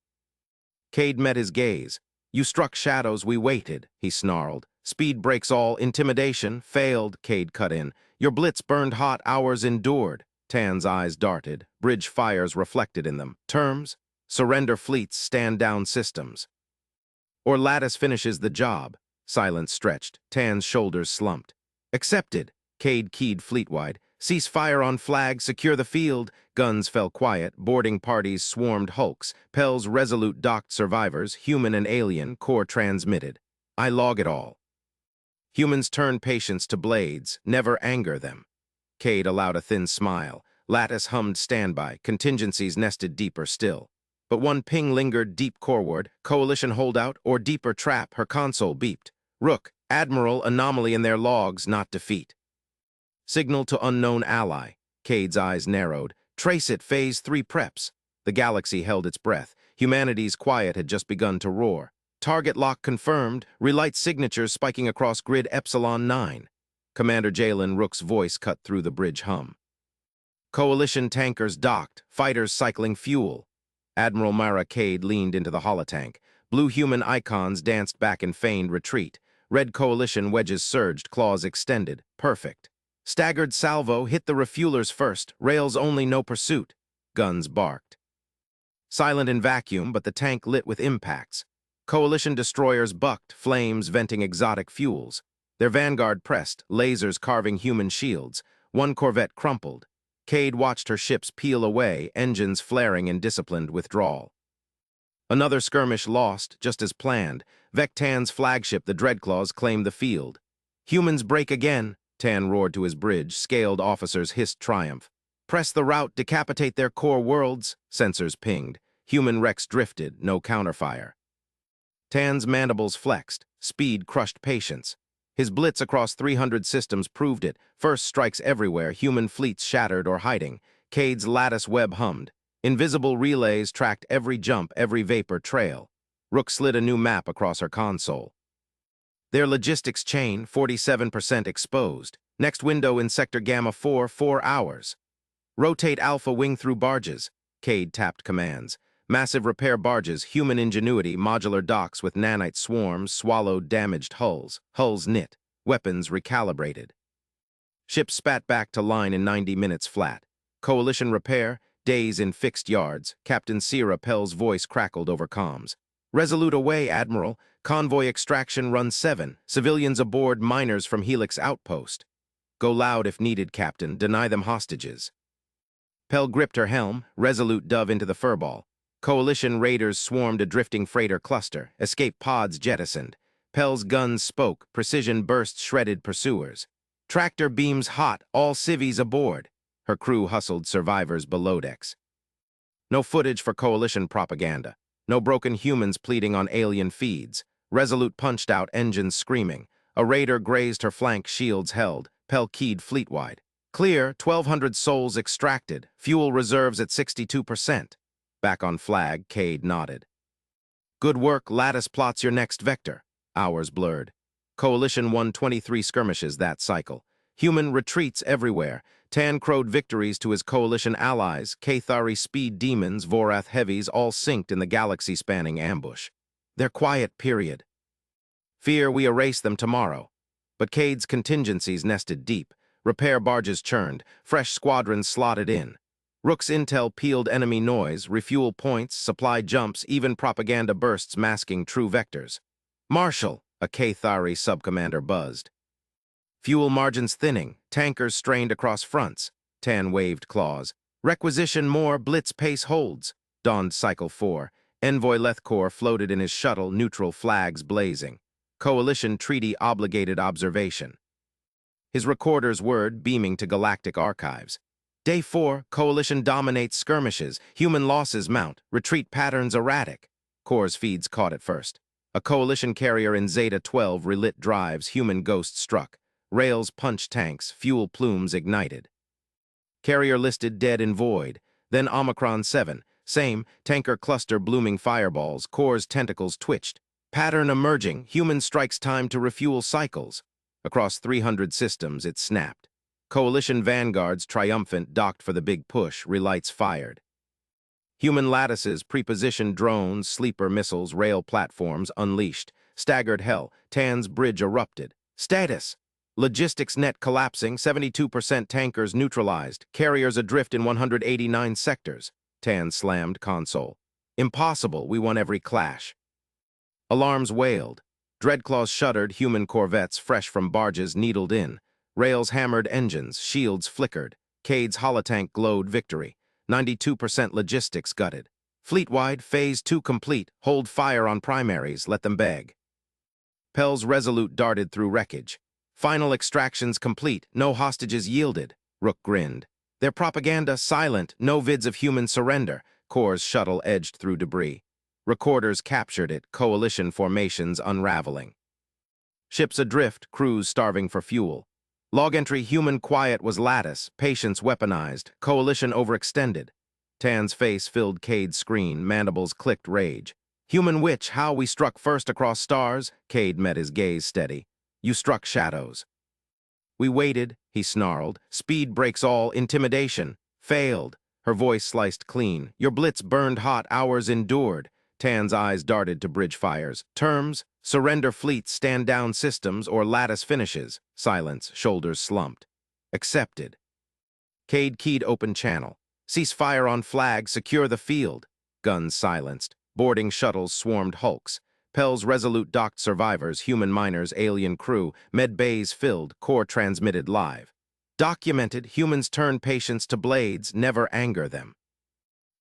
Cade met his gaze. You struck shadows, we waited, he snarled. Speed breaks all, intimidation, failed, Cade cut in. Your blitz burned hot, hours endured. Tan's eyes darted. Bridge fires reflected in them. Terms? Surrender fleets, stand down systems. Or Lattice finishes the job. Silence stretched. Tan's shoulders slumped. Accepted. Cade keyed fleet-wide. Cease fire on flag, secure the field. Guns fell quiet. Boarding parties swarmed hulks. Pell's resolute docked survivors, human and alien, core transmitted. I log it all. Humans turn patience to blades, never anger them. Cade allowed a thin smile. Lattice hummed standby, contingencies nested deeper still. But one ping lingered deep coreward, coalition holdout, or deeper trap, her console beeped. Rook, Admiral, anomaly in their logs, not defeat. Signal to unknown ally. Cade's eyes narrowed. Trace it, phase 3 preps. The galaxy held its breath. Humanity's quiet had just begun to roar. Target lock confirmed. Relight signatures spiking across grid Epsilon 9. Commander Jalen Rook's voice cut through the bridge hum. Coalition tankers docked. Fighters cycling fuel. Admiral Mara Cade leaned into the holotank. Blue human icons danced back in feigned retreat. Red coalition wedges surged, claws extended. Perfect. Staggered salvo hit the refuelers first. Rails only, no pursuit. Guns barked. Silent in vacuum, but the tank lit with impacts. Coalition destroyers bucked, flames venting exotic fuels. Their vanguard pressed, lasers carving human shields. One corvette crumpled. Cade watched her ships peel away, engines flaring in disciplined withdrawal. Another skirmish lost, just as planned. Vectan's flagship, the Dreadclaws, claimed the field. Humans break again, Tan roared to his bridge. Scaled officers hissed triumph. Press the route, decapitate their core worlds, sensors pinged. Human wrecks drifted, no counterfire. Tan's mandibles flexed. Speed crushed patience. His blitz across 300 systems proved it. First strikes everywhere, human fleets shattered or hiding. Cade's lattice web hummed. Invisible relays tracked every jump, every vapor trail. Rook slid a new map across her console. Their logistics chain, 47% exposed. Next window in Sector Gamma 4, 4 hours. Rotate Alpha wing through barges. Cade tapped commands. Massive repair barges, human ingenuity, modular docks with nanite swarms swallowed damaged hulls. Hulls knit. Weapons recalibrated. Ships spat back to line in 90 minutes flat. Coalition repair, days in fixed yards. Captain Sierra Pell's voice crackled over comms. Resolute away, Admiral. Convoy extraction run 7. Civilians aboard, miners from Helix outpost. Go loud if needed, Captain. Deny them hostages. Pell gripped her helm. Resolute dove into the furball. Coalition raiders swarmed a drifting freighter cluster. Escape pods jettisoned. Pell's guns spoke. Precision bursts shredded pursuers. Tractor beams hot. All civvies aboard. Her crew hustled survivors below decks. No footage for Coalition propaganda. No broken humans pleading on alien feeds. Resolute punched out, engines screaming. A raider grazed her flank, shields held. Pell keyed fleet-wide. Clear, 1,200 souls extracted. Fuel reserves at 62%. Back on flag, Cade nodded. Good work, Lattice plots your next vector. Hours blurred. Coalition won 23 skirmishes that cycle. Human retreats everywhere. Tan crowed victories to his Coalition allies. Cathari speed demons, Vorath heavies, all synced in the galaxy-spanning ambush. Their quiet period. Fear we erase them tomorrow. But Cade's contingencies nested deep. Repair barges churned. Fresh squadrons slotted in. Rook's intel peeled enemy noise, refuel points, supply jumps, even propaganda bursts masking true vectors. Marshal, a Cathari subcommander buzzed. Fuel margins thinning, tankers strained across fronts. Tan waved claws. Requisition more, blitz pace holds. Dawned Cycle 4. Envoy Lethkor floated in his shuttle, neutral flags blazing. Coalition treaty obligated observation. His recorder's word beaming to Galactic archives. Day 4, Coalition dominates skirmishes. Human losses mount. Retreat patterns erratic. Core's feeds caught it first. A Coalition carrier in Zeta 12 relit drives. Human ghost struck. Rails punched tanks. Fuel plumes ignited. Carrier listed dead in void. Then Omicron 7. Same. Tanker cluster blooming fireballs. Core's tentacles twitched. Pattern emerging. Human strikes time to refuel cycles. Across 300 systems, it snapped. Coalition vanguards, triumphant, docked for the big push, relights fired. Human lattices, prepositioned drones, sleeper missiles, rail platforms unleashed. Staggered hell, Tan's bridge erupted. Status! Logistics net collapsing, 72% tankers neutralized. Carriers adrift in 189 sectors. Tan slammed console. Impossible, we won every clash. Alarms wailed. Dreadclaws shuddered, human corvettes fresh from barges needled in. Rails hammered engines, shields flickered. Cade's holotank glowed victory. 92% logistics gutted. Fleet-wide, Phase 2 complete. Hold fire on primaries, let them beg. Pell's Resolute darted through wreckage. Final extractions complete, no hostages yielded. Rook grinned. Their propaganda silent, no vids of human surrender. Core's shuttle edged through debris. Recorders captured it, Coalition formations unraveling. Ships adrift, crews starving for fuel. Log entry, human quiet was lattice, patience weaponized, Coalition overextended. Tan's face filled Cade's screen, mandibles clicked rage. Human witch, how we struck first across stars? Cade met his gaze steady. You struck shadows. We waited, he snarled. Speed breaks all, intimidation. Failed. Her voice sliced clean. Your blitz burned hot, hours endured. Tan's eyes darted to bridge fires. Terms, surrender fleets, stand down systems, or lattice finishes. Silence, shoulders slumped. Accepted. Cade keyed open channel. Cease fire on flag, secure the field. Guns silenced. Boarding shuttles swarmed hulks. Pell's Resolute docked survivors, human miners, alien crew. Med bays filled, core transmitted live. Documented, humans turn patients to blades, never anger them.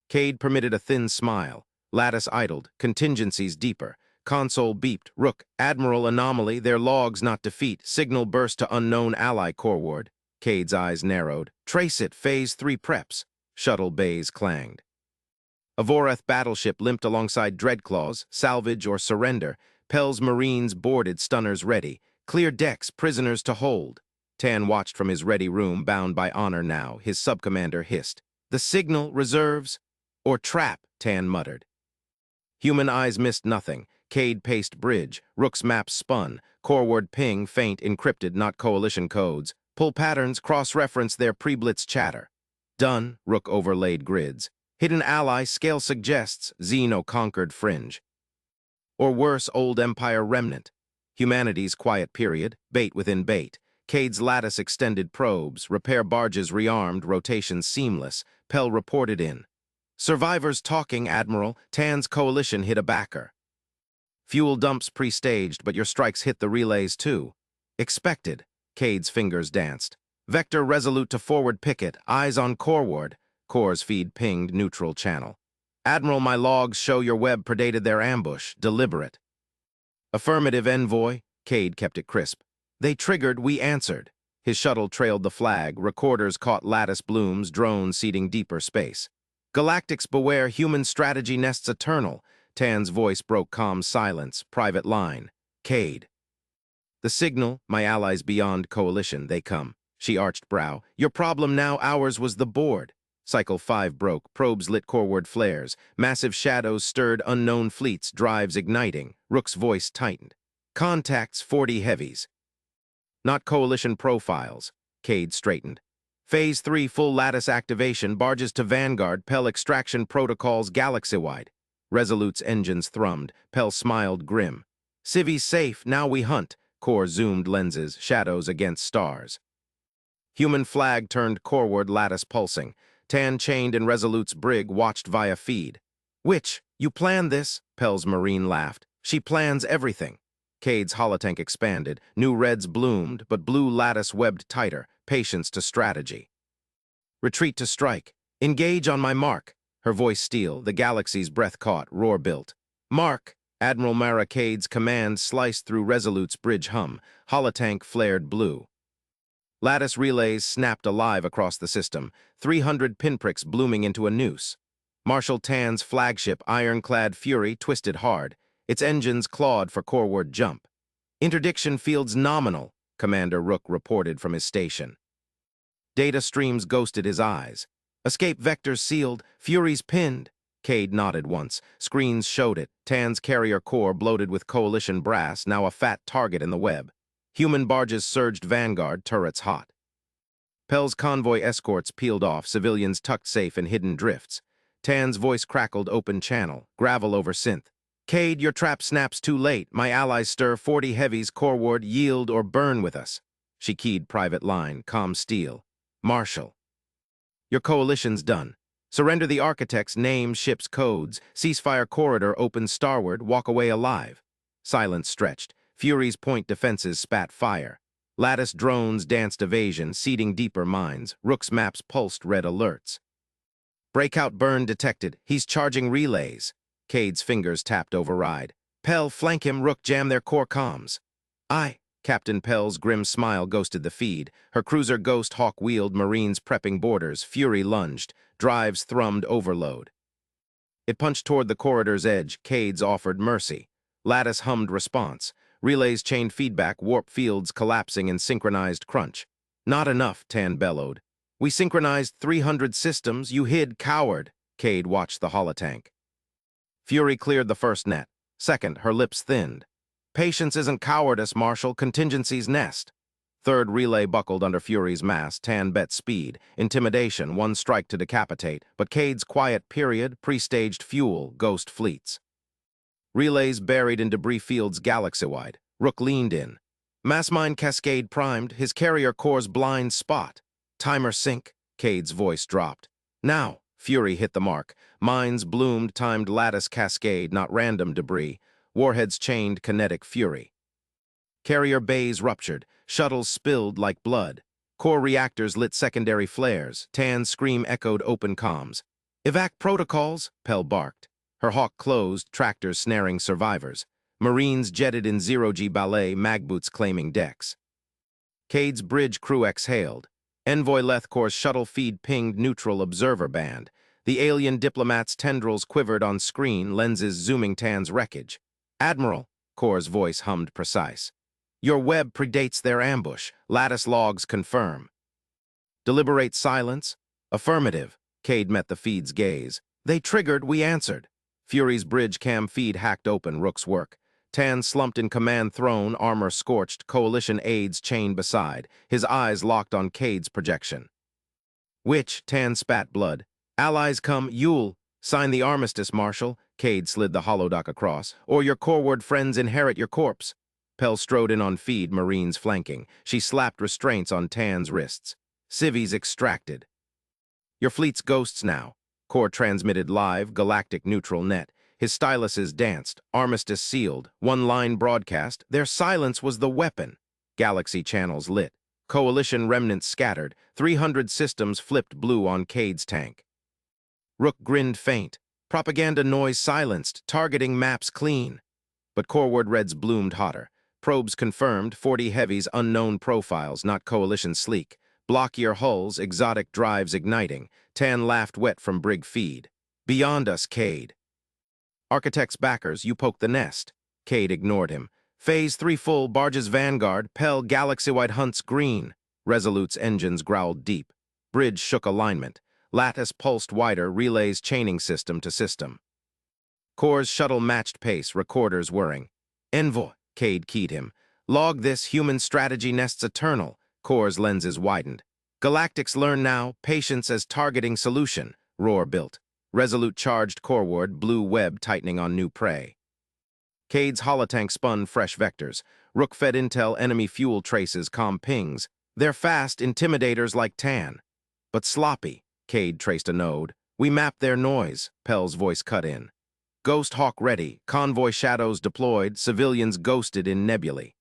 Cade permitted a thin smile. Lattice idled, contingencies deeper. Console beeped, Rook, Admiral anomaly, their logs not defeat. Signal burst to unknown ally coreward. Cade's eyes narrowed. Trace it, Phase 3 preps. Shuttle bays clanged. A Voreth battleship limped alongside Dreadclaws, salvage or surrender. Pell's Marines boarded, stunners ready. Clear decks, prisoners to hold. Tan watched from his ready room, bound by honor now. His subcommander hissed. The signal, reserves? Or trap, Tan muttered. Human eyes missed nothing. Cade paced bridge. Rook's map spun. Coreward ping, faint, encrypted, not coalition codes. Pull patterns, cross-reference their pre-blitz chatter. Done, Rook overlaid grids. Hidden ally, scale suggests, Xeno conquered fringe. Or worse, old empire remnant. Humanity's quiet period, bait within bait. Cade's lattice extended probes, repair barges rearmed, rotation seamless. Pell reported in. Survivors talking, Admiral. Tan's coalition hit a backer. Fuel dumps pre-staged, but your strikes hit the relays too. Expected. Cade's fingers danced. Vector resolute to forward picket, eyes on Coreward. Core's feed pinged neutral channel. Admiral, my logs show your web predated their ambush. Deliberate. Affirmative, envoy. Cade kept it crisp. They triggered, we answered. His shuttle trailed the flag. Recorders caught lattice blooms, drones seeding deeper space. Galactics beware, human strategy nests eternal. Tan's voice broke calm silence. Private line. Cade. The signal, my allies beyond coalition, they come. She arched brow. Your problem now, ours was the board. Cycle 5 broke. Probes lit Coreward flares. Massive shadows stirred unknown fleets, drives igniting. Rook's voice tightened. Contacts, 40 heavies. Not coalition profiles. Cade straightened. Phase 3 full lattice activation, barges to Vanguard, Pell extraction protocols galaxy-wide. Resolute's engines thrummed. Pell smiled grim. Civvy's safe, now we hunt. Core zoomed lenses, shadows against stars. Human flag turned Coreward, lattice pulsing. Tan chained in Resolute's brig, watched via feed. Which? You planned this? Pell's Marine laughed. She plans everything. Cade's holotank expanded. New reds bloomed, but blue lattice webbed tighter. Patience to strategy. Retreat to strike. Engage on my mark. Her voice steel, the galaxy's breath caught, roar built. Mark! Admiral Mara Cade's command sliced through Resolute's bridge hum. Holotank flared blue. Lattice relays snapped alive across the system, 300 pinpricks blooming into a noose. Marshal Tan's flagship, ironclad Fury, twisted hard. Its engines clawed for Coreward jump. Interdiction fields nominal, Commander Rook reported from his station. Data streams ghosted his eyes. Escape vectors sealed, Fury's pinned. Cade nodded once. Screens showed it. Tan's carrier core bloated with coalition brass, now a fat target in the web. Human barges surged Vanguard, turrets hot. Pell's convoy escorts peeled off, civilians tucked safe in hidden drifts. Tan's voice crackled open channel, gravel over synth. Cade, your trap snaps too late. My allies stir 40 heavies, Coreward, yield or burn with us. She keyed private line, calm steel. Marshal. Your coalition's done. Surrender the architects, names, ships, codes. Ceasefire corridor open starward, walk away alive. Silence stretched. Fury's point defenses spat fire. Lattice drones danced evasion, seeding deeper mines. Rook's maps pulsed red alerts. Breakout burn detected. He's charging relays. Cade's fingers tapped override. Pell, flank him. Rook, jam their core comms. Aye. Captain Pell's grim smile ghosted the feed. Her cruiser Ghost Hawk wheeled, Marines prepping borders. Fury lunged. Drives thrummed overload. It punched toward the corridor's edge. Cade's offered mercy. Lattice hummed response. Relays chained feedback, warp fields collapsing in synchronized crunch. Not enough, Tan bellowed. We synchronized 300 systems. You hid, coward. Cade watched the holotank. Fury cleared the first net. Second, her lips thinned. Patience isn't cowardice, Marshal. Contingency's nest. Third relay buckled under Fury's mass. Tan bet speed. Intimidation, one strike to decapitate. But Cade's quiet period, pre-staged fuel, ghost fleets. Relays buried in debris fields galaxy-wide. Rook leaned in. Massmine cascade primed, his carrier core's blind spot. Timer sync. Cade's voice dropped. Now. Fury hit the mark. Mines bloomed, timed lattice cascade, not random debris. Warheads chained kinetic fury. Carrier bays ruptured. Shuttles spilled like blood. Core reactors lit secondary flares. Tan's scream echoed open comms. Evac protocols, Pell barked. Her hawk closed, tractors snaring survivors. Marines jetted in zero-G ballet, magboots claiming decks. Cade's bridge crew exhaled. Envoy Lethcor's shuttle feed pinged neutral observer band. The alien diplomat's tendrils quivered on screen, lenses zooming Tan's wreckage. "Admiral," Kor's voice hummed precise. "Your web predates their ambush. Lattice logs confirm." Deliberate silence? Affirmative. Cade met the feed's gaze. "They triggered, we answered." Fury's bridge cam feed hacked open Rook's work. Tan slumped in command throne, armor scorched, coalition aides chained beside, his eyes locked on Cade's projection. "Which?" Tan spat blood. "Allies come, Yule. Sign the armistice, Marshal." Cade slid the holodoc across. "Or your coreward friends inherit your corpse." Pell strode in on feed, Marines flanking. She slapped restraints on Tan's wrists. "Civvies extracted." "Your fleet's ghosts now." Kor transmitted live, galactic neutral net. His styluses danced, armistice sealed, one-line broadcast. Their silence was the weapon. Galaxy channels lit. Coalition remnants scattered. 300 systems flipped blue on Cade's tank. Rook grinned faint. Propaganda noise silenced, targeting maps clean. But Coreward Reds bloomed hotter. Probes confirmed, 40 heavies, unknown profiles, not coalition sleek. Blockier hulls, exotic drives igniting. Tan laughed wet from brig feed. "Beyond us, Cade." "Architect's backers, you poke the nest." Cade ignored him. "Phase 3 full, barges vanguard, Pell galaxy-wide hunts green." Resolute's engines growled deep. Bridge shook alignment. Lattice pulsed wider, relays chaining system to system. Kor's shuttle matched pace, recorders whirring. "Envoy," Cade keyed him. "Log this, human strategy nests eternal." Kor's lenses widened. "Galactics learn now, patience as targeting solution." Roar built. Resolute charged Coreward, blue web tightening on new prey. Cade's holotank spun fresh vectors. Rook fed intel, enemy fuel traces, comm pings. "They're fast, intimidators like Tan." "But sloppy." Cade traced a node. "We map their noise." Pell's voice cut in. "Ghost Hawk ready, convoy shadows deployed, civilians ghosted in nebulae."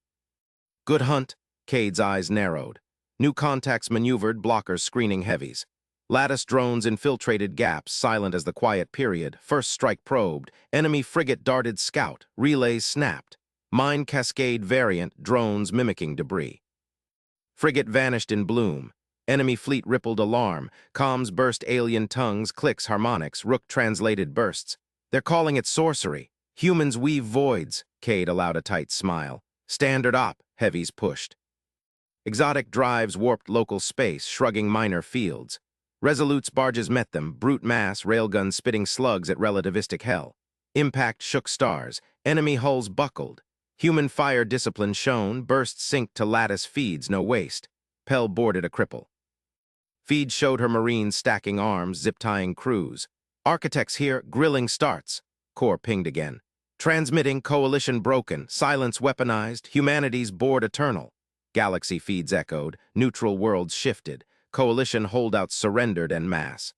"Good hunt." Cade's eyes narrowed. New contacts maneuvered, blockers screening heavies. Lattice drones infiltrated gaps, silent as the quiet period. First strike probed. Enemy frigate darted scout. Relays snapped. Mine cascade variant, drones mimicking debris. Frigate vanished in bloom. Enemy fleet rippled alarm. Comms burst alien tongues, clicks, harmonics. Rook translated bursts. "They're calling it sorcery. Humans weave voids." Cade allowed a tight smile. "Standard op," heavies pushed. Exotic drives warped local space, shrugging minor fields. Resolute's barges met them, brute mass, railguns spitting slugs at relativistic hell. Impact shook stars. Enemy hulls buckled. Human fire discipline shone, bursts synced to lattice feeds, no waste. Pell boarded a cripple. Feed showed her Marines stacking arms, zip-tying crews. "Architects here, grilling starts." Kor pinged again. "Transmitting, coalition broken, silence weaponized, humanity's board eternal." Galaxy feeds echoed, neutral worlds shifted, coalition holdouts surrendered en masse.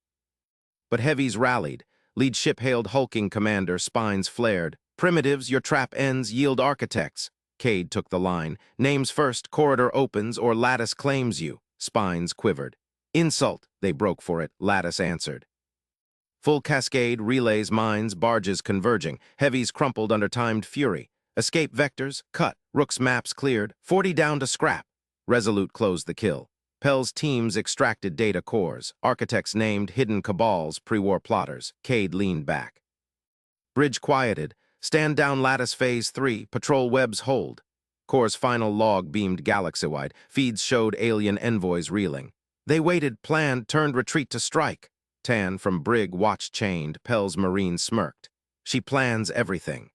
But heavies rallied, lead ship hailed hulking commander, spines flared. "Primitives, your trap ends, yield architects." Cade took the line. "Names first, corridor opens, or lattice claims you." Spines quivered. "Insult," they broke for it, lattice answered. Full cascade, relays, mines, barges converging, heavies crumpled under timed fury. Escape vectors, cut, Rook's maps cleared, 40 down to scrap. Resolute closed the kill. Pell's teams extracted data cores, architects named hidden cabals, pre-war plotters. Cade leaned back. Bridge quieted, stand down lattice phase 3, patrol webs hold. Core's final log beamed galaxy-wide, feeds showed alien envoys reeling. They waited, planned, turned retreat to strike. Tan, from brig, watch chained, Pell's Marine smirked. "She plans everything."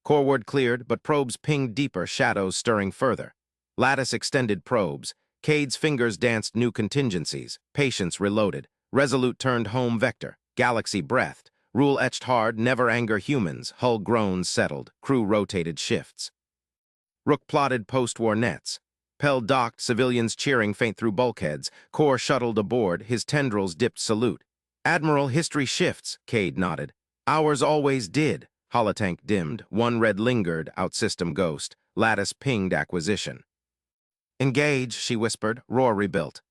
Coreward cleared, but probes pinged deeper, shadows stirring further. Lattice extended probes. Cade's fingers danced new contingencies. Patience reloaded. Resolute turned home vector. Galaxy breathed. Rule etched hard, never anger humans. Hull groans settled. Crew rotated shifts. Rook plotted post-war nets. Pell docked, civilians cheering faint through bulkheads. Kor shuttled aboard, his tendrils dipped salute. "Admiral, history shifts," Cade nodded. "Ours always did." Holotank dimmed, one red lingered, outsystem ghost. Lattice pinged acquisition. "Engage," she whispered, roar rebuilt.